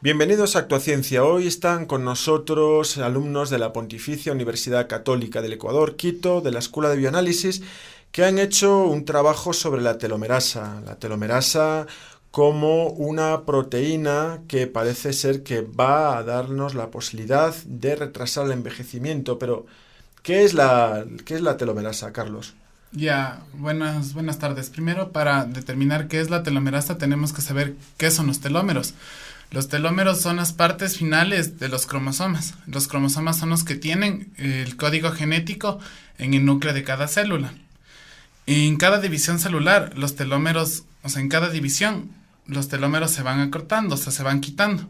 Bienvenidos a Actuaciencia. Hoy están con nosotros alumnos de la Pontificia Universidad Católica del Ecuador, Quito, de la Escuela de Bioanálisis, que han hecho un trabajo sobre la telomerasa. La telomerasa como una proteína que parece ser que va a darnos la posibilidad de retrasar el envejecimiento. Pero, ¿qué es la telomerasa, Carlos? Buenas tardes. Primero, para determinar qué es la telomerasa, tenemos que saber qué son los telómeros. Los telómeros son las partes finales de los cromosomas. Los cromosomas son los que tienen el código genético en el núcleo de cada célula. En cada división celular, los telómeros se van acortando, o sea, se van quitando.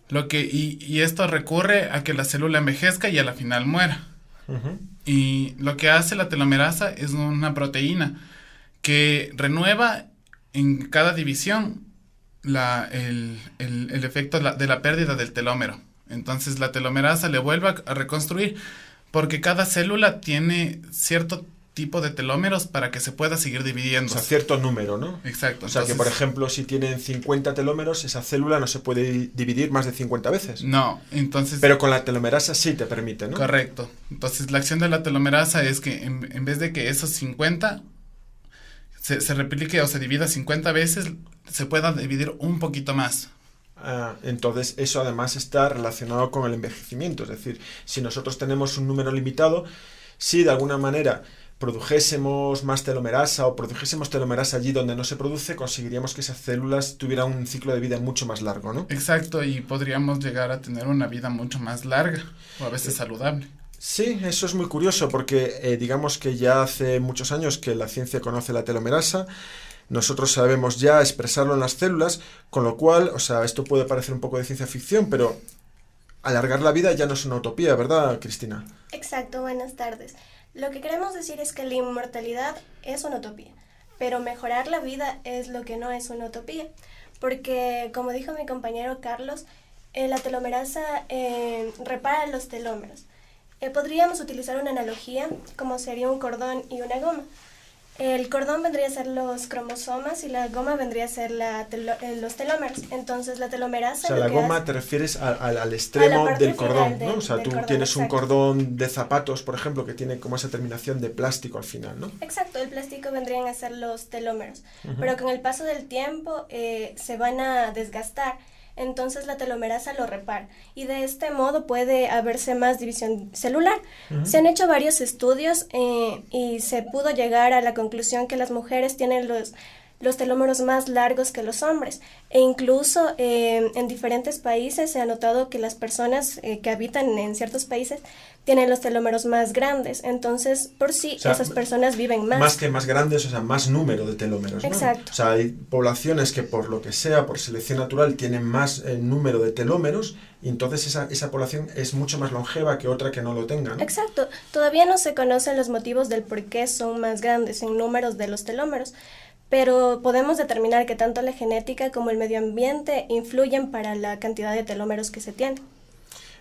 Y esto recurre a que la célula envejezca y a la final muera. Uh-huh. Y lo que hace la telomerasa es una proteína que renueva en cada división el efecto de la pérdida del telómero. Entonces la telomerasa le vuelve a reconstruir porque cada célula tiene cierto tipo de telómeros para que se pueda seguir dividiendo. O sea, cierto número, ¿no? Exacto. O sea, que por ejemplo, si tienen 50 telómeros, esa célula no se puede dividir más de 50 veces. No, entonces... Pero con la telomerasa sí te permite, ¿no? Correcto. Entonces la acción de la telomerasa es que en vez de que esos 50 se replique o se divida 50 veces, se pueda dividir un poquito más. Entonces eso además está relacionado con el envejecimiento. Es decir, si nosotros tenemos un número limitado, si de alguna manera produjésemos más telomerasa o produjésemos telomerasa allí donde no se produce, conseguiríamos que esas células tuvieran un ciclo de vida mucho más largo, ¿no? Exacto, y podríamos llegar a tener una vida mucho más larga o a veces saludable. Sí, eso es muy curioso porque digamos que ya hace muchos años que la ciencia conoce la telomerasa. Nosotros sabemos ya expresarlo en las células, con lo cual, o sea, esto puede parecer un poco de ciencia ficción, pero alargar la vida ya no es una utopía, ¿verdad, Cristina? Exacto, buenas tardes. Lo que queremos decir es que la inmortalidad es una utopía, pero mejorar la vida es lo que no es una utopía, porque como dijo mi compañero Carlos, la telomerasa repara los telómeros. Podríamos utilizar una analogía como sería un cordón y una goma. El cordón vendría a ser los cromosomas y la goma vendría a ser los telómeros. Entonces la telomerasa... O sea, la goma te refieres al extremo del cordón, ¿no? O sea, tú tienes un cordón de zapatos, por ejemplo, que tiene como esa terminación de plástico al final, ¿no? Exacto, el plástico vendrían a ser los telómeros. Uh-huh. Pero con el paso del tiempo se van a desgastar. Entonces la telomerasa lo repara y de este modo puede haberse más división celular. Uh-huh. Se han hecho varios estudios y se pudo llegar a la conclusión que las mujeres tienen los telómeros más largos que los hombres e incluso en diferentes países se ha notado que las personas que habitan en ciertos países tienen los telómeros más grandes, entonces por sí, o sea, esas personas viven más. Más que más grandes, o sea, más número de telómeros, ¿no? Exacto. O sea, hay poblaciones que por lo que sea, por selección natural, tienen más número de telómeros y entonces esa población es mucho más longeva que otra que no lo tenga, ¿no? Exacto. Todavía no se conocen los motivos del por qué son más grandes en números de los telómeros, pero podemos determinar que tanto la genética como el medio ambiente influyen para la cantidad de telómeros que se tiene.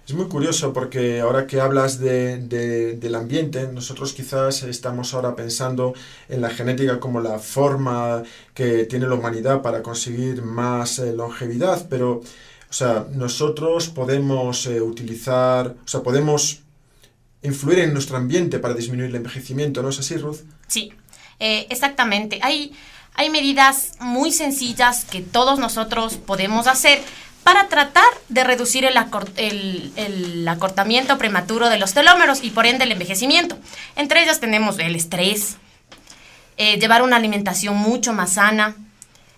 Es muy curioso porque ahora que hablas del ambiente, nosotros quizás estamos ahora pensando en la genética como la forma que tiene la humanidad para conseguir más longevidad, pero, o sea, nosotros podemos podemos influir en nuestro ambiente para disminuir el envejecimiento, ¿no es así, Ruth? Sí, exactamente. Hay medidas muy sencillas que todos nosotros podemos hacer para tratar de reducir el acortamiento prematuro de los telómeros y por ende el envejecimiento. Entre ellas tenemos el estrés, llevar una alimentación mucho más sana,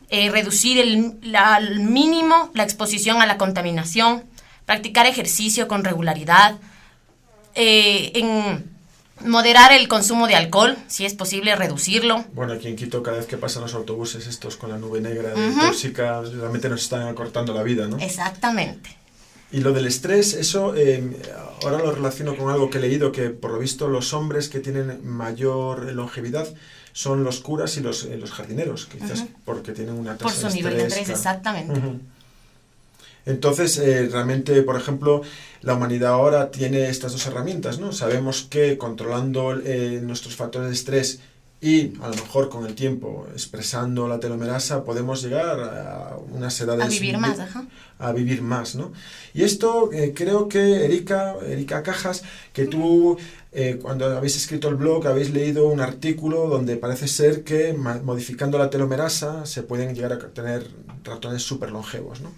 reducir al mínimo la exposición a la contaminación, practicar ejercicio con regularidad, moderar el consumo de alcohol, si es posible reducirlo. Bueno, aquí en Quito cada vez que pasan los autobuses estos con la nube negra de tóxica, realmente nos están acortando la vida, ¿no? Exactamente. Y lo del estrés, eso ahora lo relaciono con algo que he leído, que por lo visto los hombres que tienen mayor longevidad son los curas y los jardineros, quizás porque tienen una tasa de estrés. Por su nivel de estrés, claro. exactamente. Entonces, realmente, por ejemplo, la humanidad ahora tiene estas dos herramientas, ¿no? Sabemos que controlando nuestros factores de estrés y a lo mejor con el tiempo, expresando la telomerasa, podemos llegar a unas edades... A vivir más, ajá. A vivir más, ¿no? Y esto creo que Erika Cajas, que tú cuando habéis escrito el blog habéis leído un artículo donde parece ser que modificando la telomerasa se pueden llegar a tener ratones súper longevos, ¿no?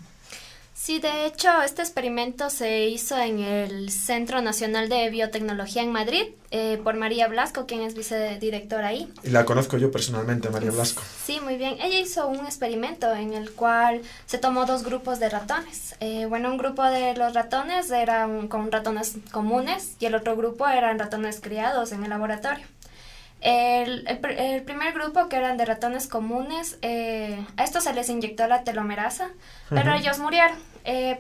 Sí, de hecho, este experimento se hizo en el Centro Nacional de Biotecnología en Madrid por María Blasco, quien es vicedirectora ahí. Y la conozco yo personalmente, María Blasco. Sí, muy bien. Ella hizo un experimento en el cual se tomó 2 grupos de ratones. Un grupo de los ratones eran con ratones comunes y el otro grupo eran ratones criados en el laboratorio. El primer grupo, que eran de ratones comunes, a estos se les inyectó la telomerasa, pero ellos murieron,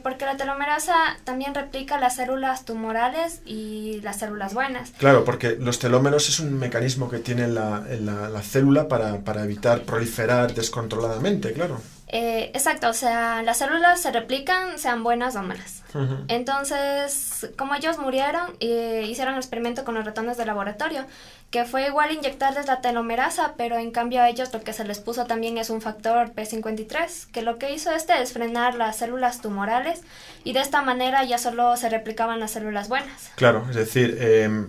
porque la telomerasa también replica las células tumorales y las células buenas. Claro, porque los telómeros es un mecanismo que tiene la célula para evitar proliferar descontroladamente, claro. Exacto, o sea, las células se replican, sean buenas o malas. Entonces, como ellos murieron, hicieron el experimento con los ratones de laboratorio, que fue igual inyectarles la telomerasa, pero en cambio a ellos lo que se les puso también es un factor P53, que lo que hizo es frenar las células tumorales, y de esta manera ya solo se replicaban las células buenas. Claro, es decir,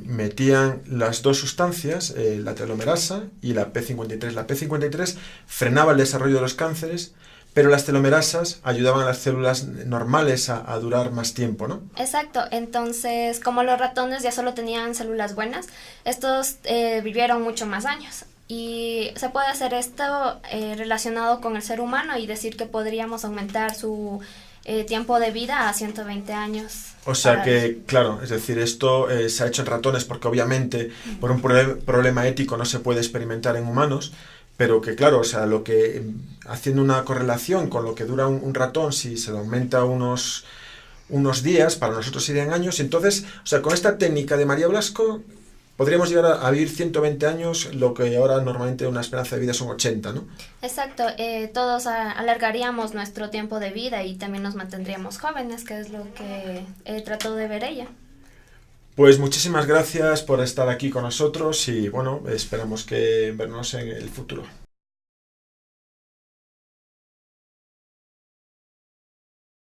metían las 2 sustancias, la telomerasa y la P53. La P53 frenaba el desarrollo de los cánceres, pero las telomerasas ayudaban a las células normales a durar más tiempo, ¿no? Exacto, entonces como los ratones ya solo tenían células buenas, estos vivieron mucho más años. Y se puede hacer esto relacionado con el ser humano y decir que podríamos aumentar su tiempo de vida a 120 años. O sea que, claro, es decir, esto se ha hecho en ratones porque obviamente por un problema ético no se puede experimentar en humanos, pero que claro, o sea, haciendo una correlación con lo que dura un ratón, si se le aumenta unos días, para nosotros serían años. Entonces, o sea, con esta técnica de María Blasco podríamos llegar a vivir 120 años, lo que ahora normalmente una esperanza de vida son 80, ¿no? Exacto, todos alargaríamos nuestro tiempo de vida y también nos mantendríamos jóvenes, que es lo que trató de ver ella. Pues muchísimas gracias por estar aquí con nosotros y bueno, esperamos que vernos en el futuro.